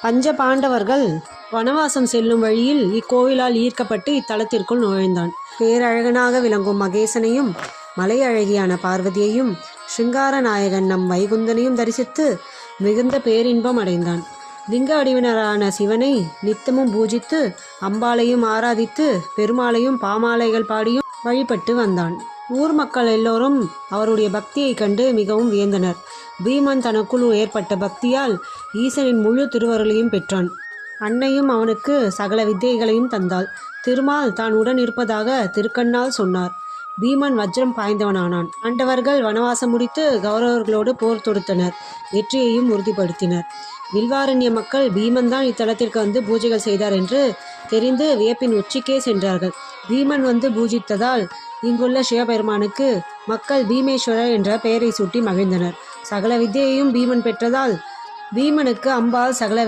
பஞ்ச பாண்டவர்கள் வனவாசம் செல்லும் வழியில் இக்கோவிலால் ஈர்க்கப்பட்டு இத்தலத்திற்குள் நுழைந்தான். பேரழகனாக விளங்கும் மகேசனையும் மலை அழகியான பார்வதியையும் சிங்கார நாயகன் நம் வைகுந்தனையும் தரிசித்து மிகுந்த பேரின்பம் அடைந்தான். லிங்க வடிவினரான சிவனை நித்தமும் பூஜித்து அம்பாளையும் ஆராதித்து பெருமாளையும் பாமாலைகள் பாடியும் வழிபட்டு வந்தான். ஊர் மக்கள் எல்லோரும் அவருடைய பக்தியை கண்டு மிகவும் வியந்தனர். பீமன் தனக்குள் ஏற்பட்ட பக்தியால் ஈசனின் முழு திருவருளையும் பெற்றான். அன்னையும் அவனுக்கு சகல வித்தைகளையும் தந்தாள். திருமால் தான் உடன் இருப்பதாக திருக்கண்ணால் சொன்னார். பீமன் வஜ்ரம் பாய்ந்தவனானான். ஆண்டவர்கள் வனவாசம் முடித்து கௌரவர்களோடு போர் தொடுத்தனர். வெற்றியையும் உறுதிப்படுத்தினர். வில்வாரண்ய மக்கள் பீமன் தான் இத்தலத்திற்கு வந்து பூஜைகள் செய்தார் என்று தெரிந்து வியப்பின் உச்சிக்கே சென்றார்கள். பீமன் வந்து பூஜித்ததால் இங்குள்ள சிவபெருமானுக்கு மக்கள் பீமேஸ்வரர் என்ற பெயரை சூட்டி மகிழ்ந்தனர். சகல வித்தையையும் பீமன் பெற்றதால் பீமனுக்கு அம்பாள் சகல